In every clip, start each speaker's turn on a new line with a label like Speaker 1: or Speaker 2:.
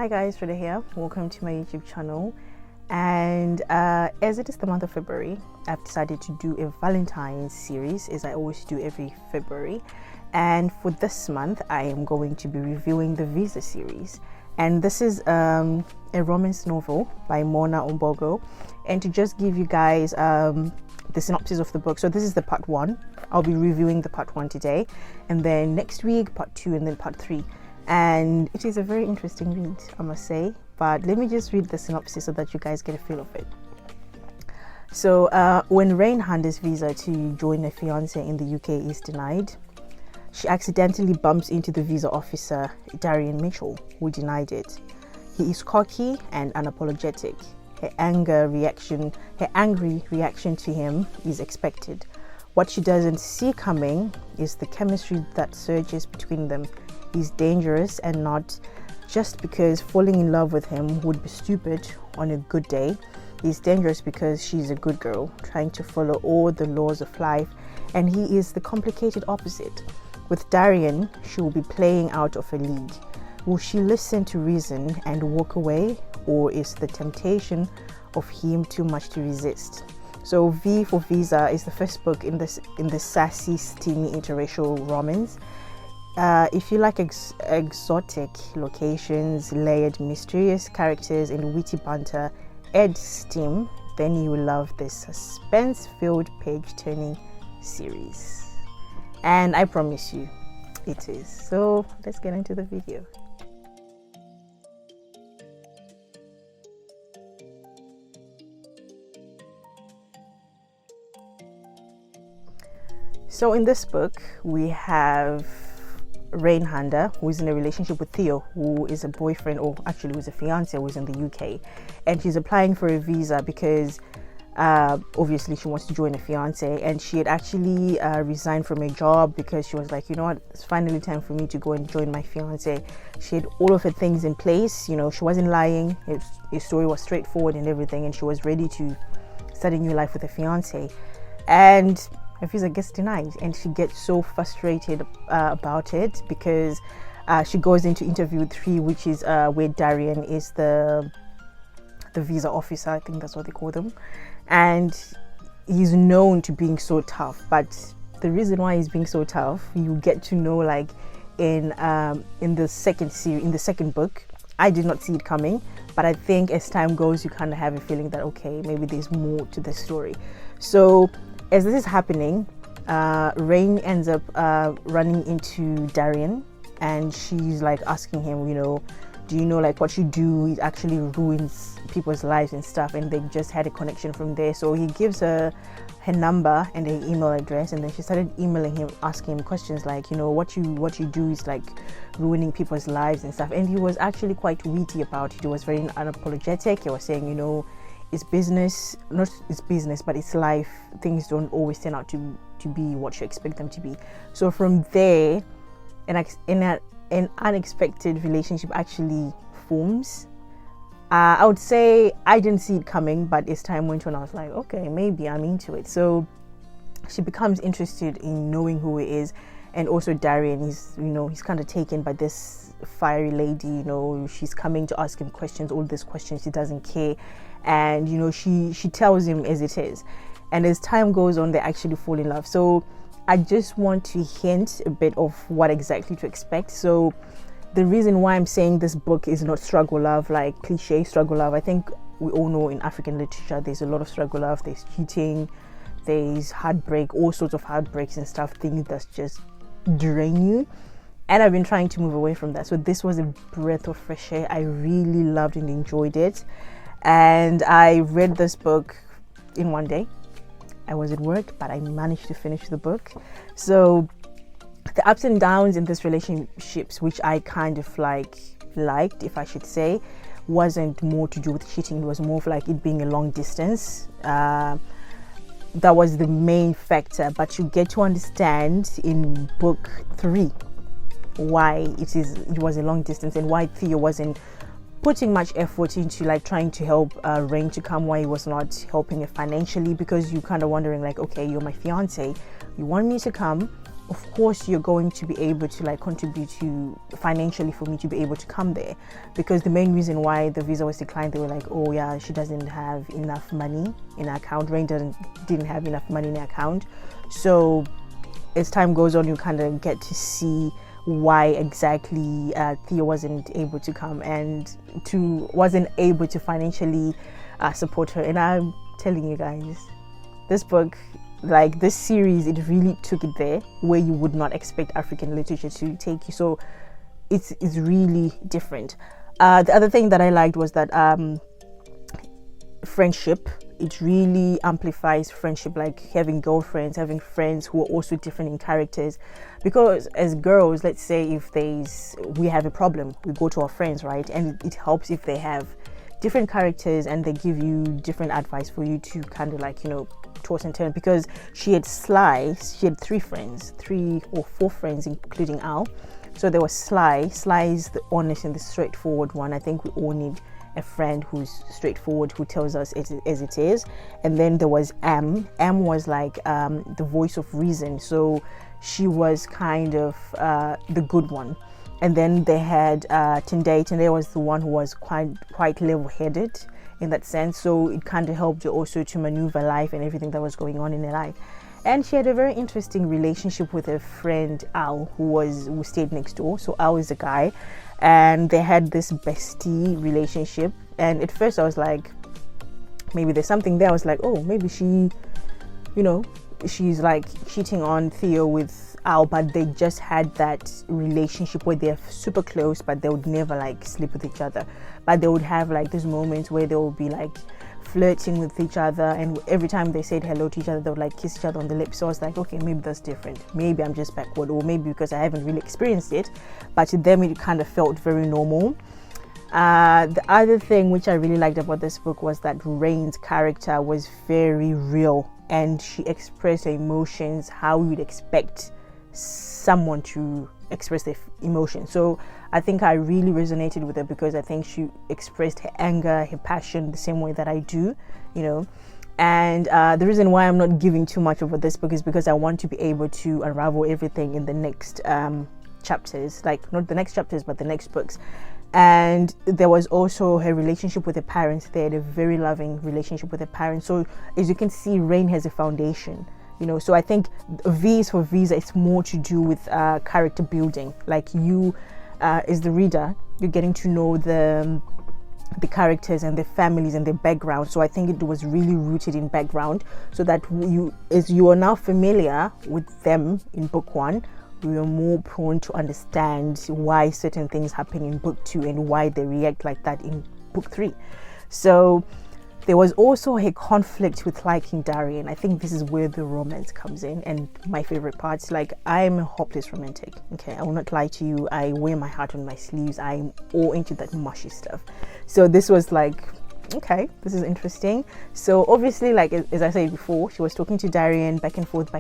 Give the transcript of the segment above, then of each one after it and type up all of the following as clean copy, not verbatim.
Speaker 1: Hi guys, Rudo here. Welcome to my YouTube channel. And as it is the month of February, I've decided to do a Valentine's series, as I always do every February. And for this month, I am going to be reviewing the Visa series. And this is a romance novel by Ombogo. And to just give you guys the synopsis of the book, so this is the part 1. I'll be reviewing the part 1 today, and then next week part 2, and then part 3. And it is a very interesting read, I must say, but let me just read the synopsis so that you guys get a feel of it. So when Rain Handa's visa to join a fiancé in the UK is denied, she accidentally bumps into the visa officer, Darian Mitchell, who denied it. He is cocky and unapologetic. Her angry reaction to him is expected. What she doesn't see coming is the chemistry that surges between them is dangerous, and not just because falling in love with him would be stupid on a good day. He's dangerous because she's a good girl trying to follow all the laws of life, and he is the complicated opposite. With Darian, she will be playing out of a league. Will she listen to reason and walk away, or is the temptation of him too much to resist? So V for Visa is the first book in the sassy, steamy interracial romance. If you like exotic locations, layered, mysterious characters, and witty banter, add steam, then you will love this suspense-filled, page-turning series. And I promise you, it is. So let's get into the video. So in this book, we have Rain Handa, who is in a relationship with Theo, who is a boyfriend, or actually who's a fiance, who's in the UK, and she's applying for a visa because obviously she wants to join a fiance, and she had actually resigned from a job because she was like, you know what, it's finally time for me to go and join my fiance. She had all of her things in place, you know, she wasn't lying, her story was straightforward and everything, and she was ready to start a new life with a fiance. And her visa gets denied, and she gets so frustrated about it because she goes into interview 3, which is where Darian is the visa officer, I think that's what they call them, and he's known to being so tough. But the reason why he's being so tough, you get to know, like in the second book. I did not see it coming, but I think as time goes, you kind of have a feeling that okay, maybe there's more to the story. So as this is happening, Rain ends up running into Darian, and she's like asking him, you know, do you know like what you do, it actually ruins people's lives and stuff, and they just had a connection from there. So he gives her number and her email address, and then she started emailing him, asking him questions like, you know, what you do is like ruining people's lives and stuff. And he was actually quite witty about it. He was very unapologetic. He was saying, you know, it's business, not it's business, but it's life. Things don't always turn out to be what you expect them to be. So from there, an unexpected relationship actually forms. I would say I didn't see it coming, but as time went on, I was like, okay, maybe I'm into it. So she becomes interested in knowing who he is, and also Darian is, you know, he's kind of taken by this fiery lady. You know, she's coming to ask him questions, all these questions, he doesn't care. And you know, she tells him as it is, and as time goes on, they actually fall in love. So I just want to hint a bit of what exactly to expect. So the reason why I'm saying this book is not struggle love, like cliche struggle love, I think we all know in African literature there's a lot of struggle love. There's cheating, there's heartbreak, all sorts of heartbreaks and stuff, things that just drain you. And I've been trying to move away from that. So this was a breath of fresh air. I really loved and enjoyed it. And I read this book in one day. I was at work, but I managed to finish the book. So the ups and downs in this relationships, which I kind of liked, if I should say, wasn't more to do with cheating. It was more of like it being a long distance. That was the main factor. But you get to understand in book 3 why it was a long distance, and why Theo wasn't putting much effort into like trying to help Rain to come, why he was not helping her financially, because you kind of wondering like, okay, you're my fiance, you want me to come, of course you're going to be able to like contribute to financially for me to be able to come there, because the main reason why the visa was declined, they were like, oh yeah, she doesn't have enough money in her account. Rain didn't have enough money in her account. So as time goes on, you kind of get to see why exactly Theo wasn't able to come and wasn't able to financially support her. And I'm telling you guys, this book, like this series, it really took it there where you would not expect African literature to take you. So it's really different. The other thing that I liked was that friendship, it really amplifies friendship, like having girlfriends, having friends who are also different in characters. Because as girls, let's say if we have a problem, we go to our friends, right? And it helps if they have different characters and they give you different advice for you to kind of like, toss and turn. Because she had 3 or 4 friends, including Al. So there was Sly. Sly is the honest and the straightforward one. I think we all need a friend who's straightforward, who tells us as it is. And then there was Am. Am was like the voice of reason. So she was kind of the good one. And then they had Tunde. Tunde was the one who was quite level-headed in that sense. So it kind of helped her also to maneuver life and everything that was going on in her life. And she had a very interesting relationship with her friend Al, who stayed next door. So Al is a guy, and they had this bestie relationship. And at first I was like, maybe there's something there. I was like, oh, maybe she's like cheating on Theo with Al, but they just had that relationship where they're super close, but they would never like sleep with each other. But they would have like these moments where they would be like flirting with each other, and every time they said hello to each other, they would like kiss each other on the lips. So I was like, okay, maybe that's different. Maybe I'm just backward, or maybe because I haven't really experienced it. But to them, it kind of felt very normal. The other thing which I really liked about this book was that Rain's character was very real, and she expressed her emotions how you'd expect someone to express their emotions. So I think I really resonated with her because I think she expressed her anger, her passion the same way that I do, And the reason why I'm not giving too much over this book is because I want to be able to unravel everything in the next chapters, like not the next chapters, but the next books. And there was also her relationship with her parents. They had a very loving relationship with her parents. So as you can see, Rain has a foundation. So I think V is for Visa. It's more to do with character building. Like you, as the reader, you're getting to know the characters and their families and their background. So I think it was really rooted in background, so that as you are now familiar with them in book 1, we are more prone to understand why certain things happen in book 2 and why they react like that in book 3. So there was also a conflict with liking Darian. I think this is where the romance comes in, and my favorite parts. Like, I'm a hopeless romantic. Okay, I will not lie to you. I wear my heart on my sleeves. I'm all into that mushy stuff. So this was like, okay, this is interesting. So obviously, like as I said before, she was talking to Darian back and forth,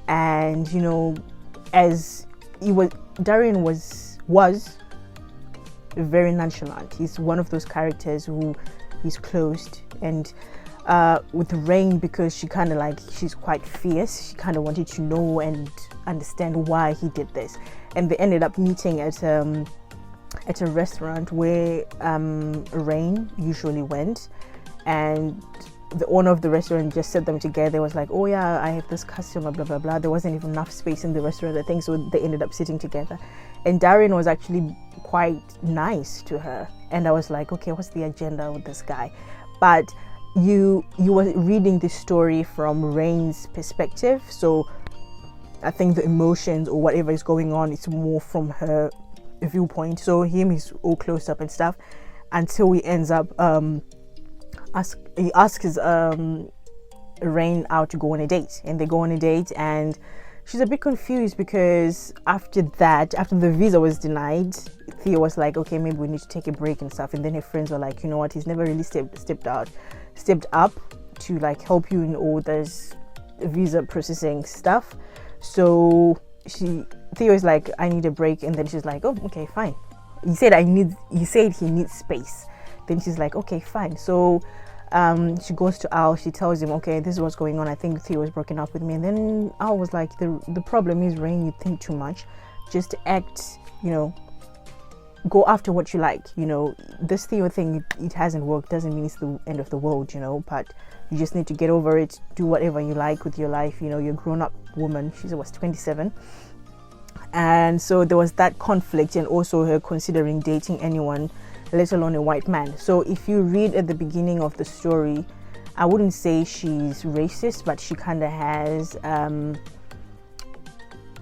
Speaker 1: and as Darian was very nonchalant. He's one of those characters who is closed, and with Rain, because she's quite fierce, she kind of wanted to know and understand why he did this. And they ended up meeting at a restaurant where Rain usually went, and the owner of the restaurant just set them together. It was like, oh yeah, I have this customer, blah blah blah. There wasn't even enough space in the restaurant, I think, so they ended up sitting together. And Darian was actually quite nice to her, and I was like, okay, what's the agenda with this guy? But you were reading the story from Rain's perspective, so I think the emotions or whatever is going on, it's more from her viewpoint. So he's all close up and stuff, until he ends up he asks Rain out to go on a date, and they go on a date, and she's a bit confused because after the visa was denied, Theo was like, okay, maybe we need to take a break and stuff. And then her friends were like, you know what, he's never really stepped up to like help you in all this visa processing stuff. So Theo is like, I need a break. And then she's like, oh, okay, fine. He said he needs space. Then she's like, okay, fine. So she goes to Al, she tells him, okay, this is what's going on, I think Theo is broken up with me. And then Al was like, the problem is, Rain, you think too much. Just act, you know, go after what you like. You know, this Theo thing, it hasn't worked, doesn't mean it's the end of the world, you know, but you just need to get over it, do whatever you like with your life. You know, you're a grown-up woman. She was 27. And so there was that conflict, and also her considering dating anyone, let alone a white man. So if you read at the beginning of the story, I wouldn't say she's racist, but she kind of has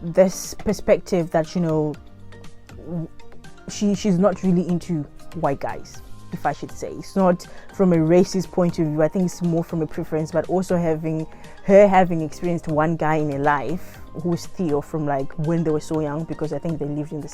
Speaker 1: this perspective that, you know, she's not really into white guys, if I should say. It's not from a racist point of view. I think it's more from a preference, but also having experienced one guy in her life who's Theo from like when they were so young, because I think they lived in the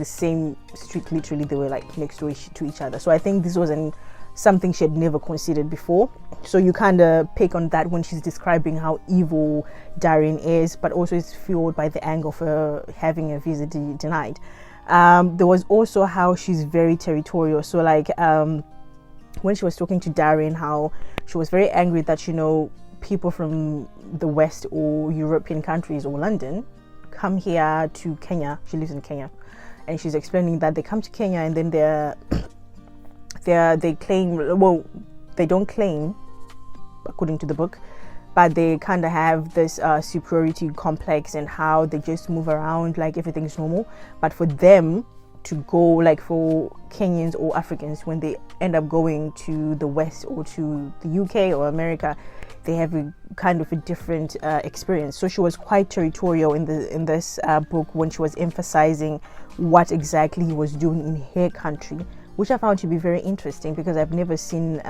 Speaker 1: same street. Literally, they were like next door to each other. So I think this wasn't something she had never considered before. So you kind of pick on that when she's describing how evil Darian is, but also it's fueled by the anger of her having a visa denied. There was also how she's very territorial. So like when she was talking to Darian, how she was very angry that, you know, people from the West or European countries or London come here to Kenya. She lives in Kenya, and she's explaining that they come to Kenya and then they claim, well, they don't claim according to the book, but they kind of have this superiority complex, and how they just move around like everything's normal. But for them to go, like for Kenyans or Africans, when they end up going to the West or to the UK or America, they have a kind of a different experience. So she was quite territorial in this book when she was emphasizing what exactly he was doing in her country, which I found to be very interesting, because I've never seen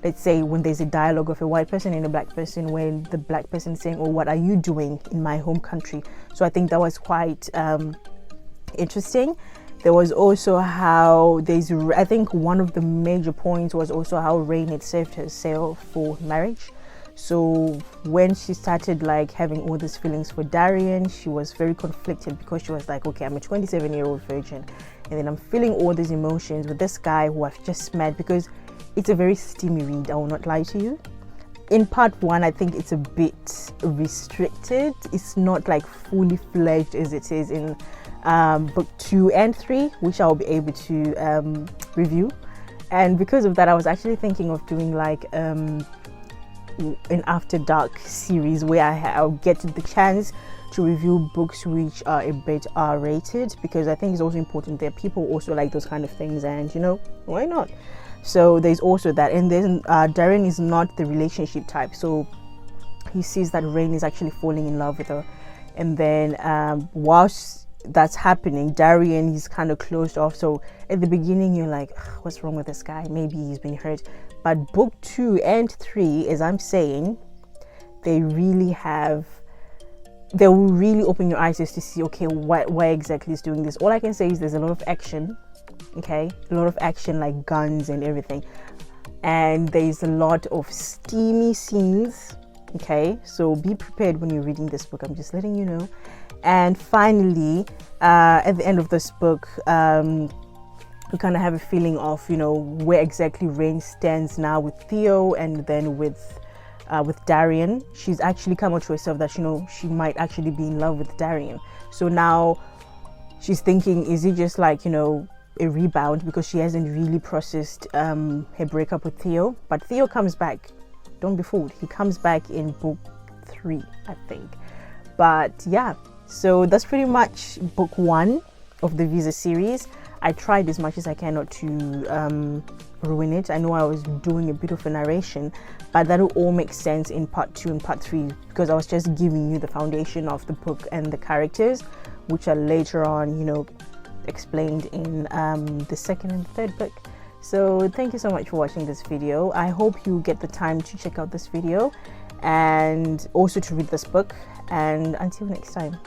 Speaker 1: let's say when there's a dialogue of a white person and a black person, when the black person is saying, oh, what are you doing in my home country? So I think that was quite interesting. There was also how I think one of the major points was also how Rain had saved herself for marriage. So when she started like having all these feelings for Darian, she was very conflicted, because she was like, okay, I'm a 27-year-old virgin, and then I'm feeling all these emotions with this guy who I've just met, because it's a very steamy read, I will not lie to you. In part one, I think it's a bit restricted. It's not like fully fledged as it is in book 2 and 3, which I'll be able to review. And because of that, I was actually thinking of doing like an After Dark series where I'll get the chance to review books which are a bit R-rated, because I think it's also important that people also like those kind of things, and you know, why not? So there's also that. And then Darian is not the relationship type, so he sees that Rain is actually falling in love with her, and then whilst that's happening, Darian is kind of closed off. So at the beginning you're like, what's wrong with this guy? Maybe he's been hurt. But book 2 and 3, as I'm saying, they will really open your eyes just to see, okay, why exactly is doing this. All I can say is there's a lot of action, okay, a lot of action, like guns and everything, and there's a lot of steamy scenes, okay, so be prepared when you're reading this book, I'm just letting you know. And finally, at the end of this book, we kind of have a feeling of, you know, where exactly Rain stands now with Theo, and then with Darian. She's actually come out to herself that, you know, she might actually be in love with Darian. So now she's thinking, is it just like, you know, a rebound, because she hasn't really processed her breakup with Theo. But Theo comes back, don't be fooled, he comes back in book 3, I think. But yeah, so that's pretty much book 1 of the Visa series. I tried as much as I can not to ruin it. I know I was doing a bit of a narration, but that will all make sense in part 2 and part 3, because I was just giving you the foundation of the book and the characters, which are later on, you know, explained in the 2nd and 3rd book. So thank you so much for watching this video. I hope you get the time to check out this video and also to read this book, and until next time.